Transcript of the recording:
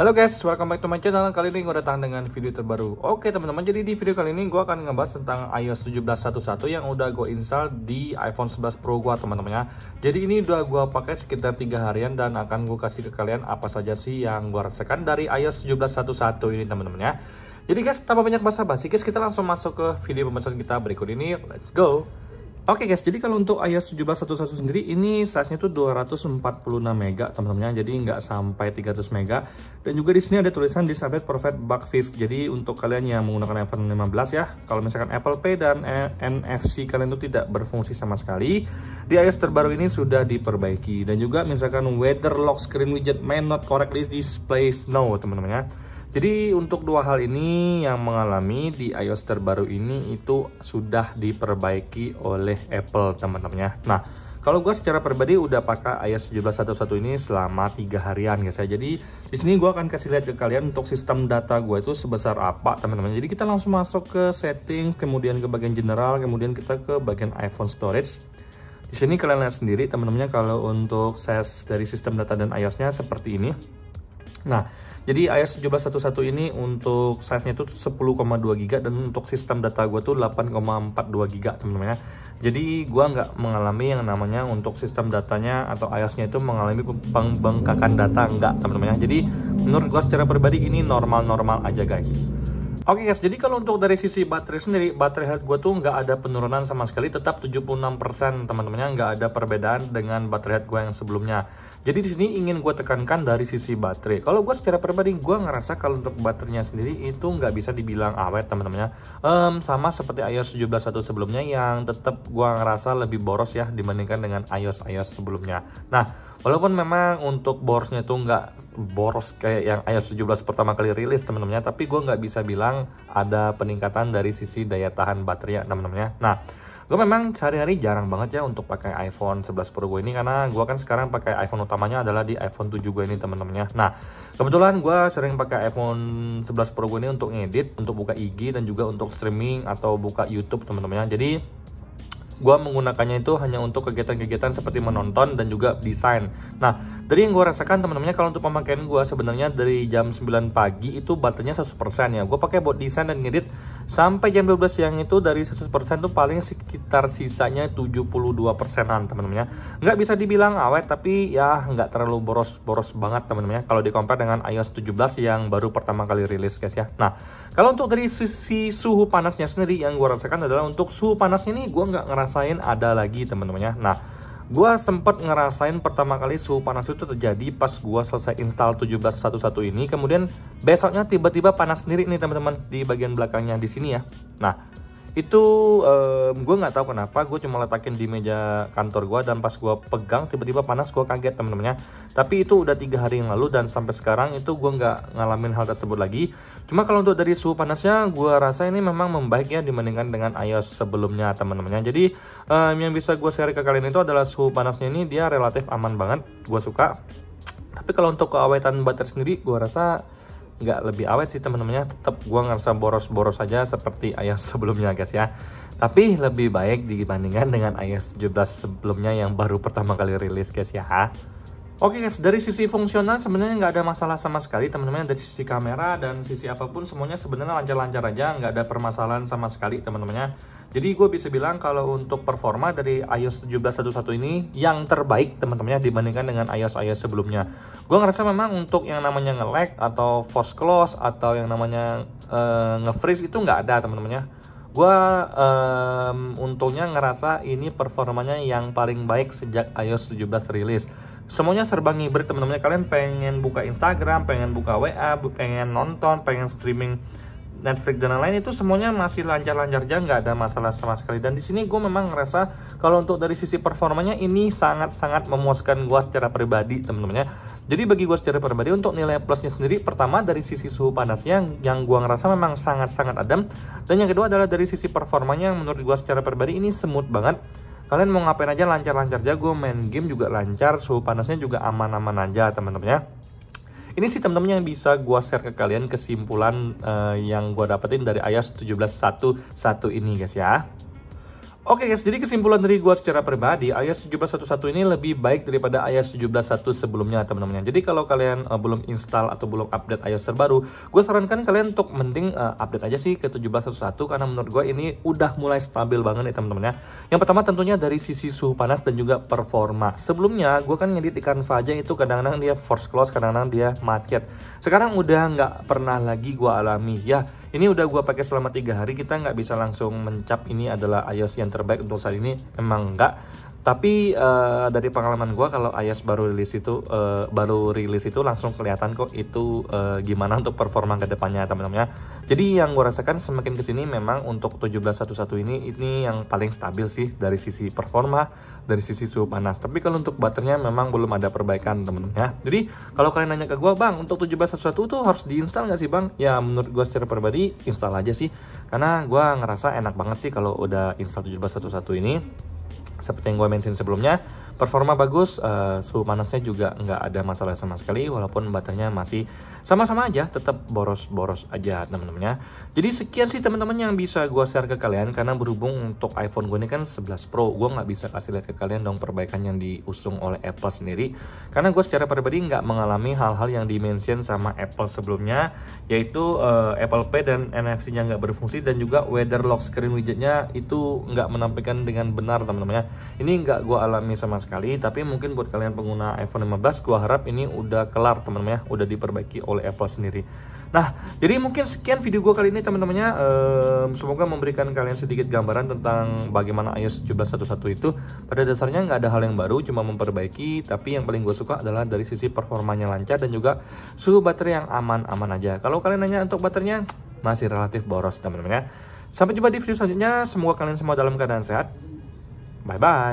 Halo guys, welcome back to my channel. Kali ini gue datang dengan video terbaru. Oke teman-teman, jadi di video kali ini gue akan ngebahas tentang iOS 17.1.1 yang udah gue install di iPhone 11 Pro gue teman-teman ya. Jadi ini udah gue pakai sekitar 3 harian dan akan gue kasih ke kalian apa saja sih yang gue rasakan dari iOS 17.1.1 ini teman-teman ya. Jadi guys, tanpa banyak basa-basi guys, kita langsung masuk ke video pembahasan kita berikut ini. Let's go. Oke guys, jadi kalau untuk iOS 17.1.1 sendiri ini size-nya tuh 246 MB teman-teman, jadi nggak sampai 300 MB. Dan juga di sini ada tulisan Disable Private Bug Fix. Jadi untuk kalian yang menggunakan iPhone 15 ya, kalau misalkan Apple Pay dan NFC kalian itu tidak berfungsi sama sekali, di iOS terbaru ini sudah diperbaiki. Dan juga misalkan Weather Lock Screen Widget may not correctly display snow teman-teman ya. Jadi untuk dua hal ini yang mengalami di iOS terbaru ini itu sudah diperbaiki oleh Apple teman-teman ya. Nah, kalau gue secara pribadi udah pakai iOS 17.1.1 ini selama 3 harian guys ya. Jadi di sini gue akan kasih lihat ke kalian untuk sistem data gue itu sebesar apa teman-teman. Jadi kita langsung masuk ke settings, kemudian ke bagian general, kemudian kita ke bagian iPhone storage. Di sini kalian lihat sendiri teman-teman kalau untuk size dari sistem data dan iOS-nya seperti ini. Nah, jadi iOS 17.1.1 ini untuk size-nya itu 10,2 GB dan untuk sistem data gue tuh 8,42 GB teman-teman ya. Jadi gue nggak mengalami yang namanya untuk sistem datanya atau iOS-nya itu mengalami pembengkakan data, enggak teman-teman ya. Jadi menurut gue secara pribadi ini normal-normal aja guys. Oke guys, jadi kalau untuk dari sisi baterai sendiri, baterai health gue tuh nggak ada penurunan sama sekali, tetap 76% teman-temannya, nggak ada perbedaan dengan baterai health gue yang sebelumnya. Jadi di sini ingin gue tekankan dari sisi baterai. Kalau gue secara pribadi, gue ngerasa kalau untuk baterainya sendiri itu nggak bisa dibilang awet teman-temannya. Sama seperti iOS 17.1 sebelumnya yang tetap gue ngerasa lebih boros ya dibandingkan dengan iOS sebelumnya. Nah, walaupun memang untuk borosnya itu nggak boros kayak yang iOS 17 pertama kali rilis teman-temannya, tapi gue nggak bisa bilang ada peningkatan dari sisi daya tahan baterai teman-temannya. Nah, gue memang sehari-hari jarang banget ya untuk pakai iPhone 11 Pro gue ini, karena gue kan sekarang pakai iPhone utamanya adalah di iPhone 7 gue ini teman-temannya. Nah, kebetulan gue sering pakai iPhone 11 Pro gue ini untuk ngedit, untuk buka IG dan juga untuk streaming atau buka YouTube teman-temannya. Jadi gue menggunakannya itu hanya untuk kegiatan-kegiatan seperti menonton dan juga desain. Nah, dari yang gue rasakan teman-temannya, kalau untuk pemakaian gue sebenarnya dari jam 9 pagi itu baterainya 100% ya. Gue pakai buat desain dan ngedit sampai jam 12 siang itu dari 100% tuh paling sekitar sisanya 72%an teman-temannya. Nggak bisa dibilang awet, tapi ya nggak terlalu boros-boros banget teman-temannya kalau di compare dengan iOS 17 yang baru pertama kali rilis guys ya. Nah, kalau untuk dari sisi suhu panasnya sendiri yang gue rasakan adalah untuk suhu panasnya ini gue nggak ngerasain ada lagi teman-temannya. Nah, gue sempat ngerasain pertama kali suhu panas itu terjadi pas gue selesai install 17.1.1 ini. Kemudian besoknya tiba-tiba panas sendiri nih teman-teman di bagian belakangnya di sini ya. Nah, itu gue nggak tahu kenapa, gue cuma letakin di meja kantor gue dan pas gue pegang tiba-tiba panas, gue kaget teman-temannya. Tapi itu udah 3 hari yang lalu dan sampai sekarang itu gue nggak ngalamin hal tersebut lagi. Cuma kalau untuk dari suhu panasnya, gue rasa ini memang membaik ya dibandingkan dengan iOS sebelumnya teman-temannya. Jadi yang bisa gue share ke kalian itu adalah suhu panasnya ini dia relatif aman banget, gue suka. Tapi kalau untuk keawetan baterai sendiri, gue rasa nggak lebih awet sih teman-temannya. Tetap gue ngerasa boros-boros saja seperti iOS sebelumnya guys ya. Tapi lebih baik dibandingkan dengan iOS 17 sebelumnya yang baru pertama kali rilis guys ya. Oke guys, dari sisi fungsional sebenarnya nggak ada masalah sama sekali teman-teman. Dari sisi kamera dan sisi apapun semuanya sebenarnya lancar-lancar aja, nggak ada permasalahan sama sekali teman-temannya. Jadi gue bisa bilang kalau untuk performa dari iOS 17.1.1 ini yang terbaik teman-temannya dibandingkan dengan iOS sebelumnya. Gue ngerasa memang untuk yang namanya nge-lag atau force close atau yang namanya nge-freeze itu nggak ada teman-temannya. Gue untungnya ngerasa ini performanya yang paling baik sejak iOS 17 rilis. Semuanya serba ngibrit teman-teman. Kalian pengen buka Instagram, pengen buka WA, pengen nonton, pengen streaming Netflix dan lain-lain, itu semuanya masih lancar-lancar aja, nggak ada masalah sama sekali. Dan di sini gue memang ngerasa kalau untuk dari sisi performanya ini sangat-sangat memuaskan gue secara pribadi teman-teman ya. Jadi bagi gue secara pribadi untuk nilai plusnya sendiri, pertama dari sisi suhu panasnya yang gue ngerasa memang sangat-sangat adem, dan yang kedua adalah dari sisi performanya yang menurut gue secara pribadi ini smooth banget. Kalian mau ngapain aja lancar-lancar aja, gue main game juga lancar, suhu panasnya juga aman-aman aja teman-teman ya. Ini sih teman-teman yang bisa gue share ke kalian kesimpulan yang gue dapetin dari iOS 17.1.1 ini guys ya. Oke guys, jadi kesimpulan dari gue secara pribadi, iOS 17.1.1 ini lebih baik daripada iOS 17.1 sebelumnya teman-teman. Jadi kalau kalian belum install atau belum update iOS terbaru, gue sarankan kalian untuk mending update aja sih ke 17.1 karena menurut gue ini udah mulai stabil banget nih teman-teman ya. Yang pertama tentunya dari sisi suhu panas dan juga performa. Sebelumnya gue kan ngedit di Canva aja itu kadang-kadang dia force close, kadang-kadang dia macet. Sekarang udah nggak pernah lagi gue alami ya. Ini udah gue pakai selama 3 hari, kita nggak bisa langsung mencap ini adalah iOS yang terbaik untuk saat ini, emang enggak. Tapi dari pengalaman gue kalau iOS baru rilis itu langsung kelihatan kok itu gimana untuk performa ke depannya teman-teman ya. Jadi yang gue rasakan semakin kesini memang untuk 17.1.1 ini yang paling stabil sih dari sisi performa, dari sisi suhu panas. Tapi kalau untuk baterainya memang belum ada perbaikan teman-teman ya. Jadi kalau kalian nanya ke gue, bang untuk 17.1 tuh harus diinstal nggak sih bang? Ya menurut gue secara pribadi install aja sih, karena gue ngerasa enak banget sih kalau udah install 17.1 ini. Seperti yang gue mention sebelumnya, performa bagus, suhu panasnya juga nggak ada masalah sama sekali, walaupun baterainya masih sama-sama aja, tetap boros-boros aja teman-teman ya. Jadi sekian sih teman-teman yang bisa gue share ke kalian, karena berhubung untuk iPhone gue ini kan 11 Pro, gue nggak bisa kasih lihat ke kalian dong perbaikan yang diusung oleh Apple sendiri, karena gue secara pribadi nggak mengalami hal-hal yang dimention sama Apple sebelumnya, yaitu Apple Pay dan NFC-nya nggak berfungsi, dan juga weather lock screen widgetnya itu nggak menampilkan dengan benar teman-teman ya. Ini nggak gue alami sama sekali, tapi mungkin buat kalian pengguna iPhone 15, gue harap ini udah kelar teman-teman ya, udah diperbaiki oleh Apple sendiri. Nah, jadi mungkin sekian video gue kali ini teman-temannya. Semoga memberikan kalian sedikit gambaran tentang bagaimana iOS 17.1 itu. Pada dasarnya nggak ada hal yang baru, cuma memperbaiki, tapi yang paling gue suka adalah dari sisi performanya lancar dan juga suhu baterai yang aman-aman aja. Kalau kalian nanya untuk baterainya, masih relatif boros teman-teman ya. Sampai jumpa di video selanjutnya, semoga kalian semua dalam keadaan sehat. Bye-bye.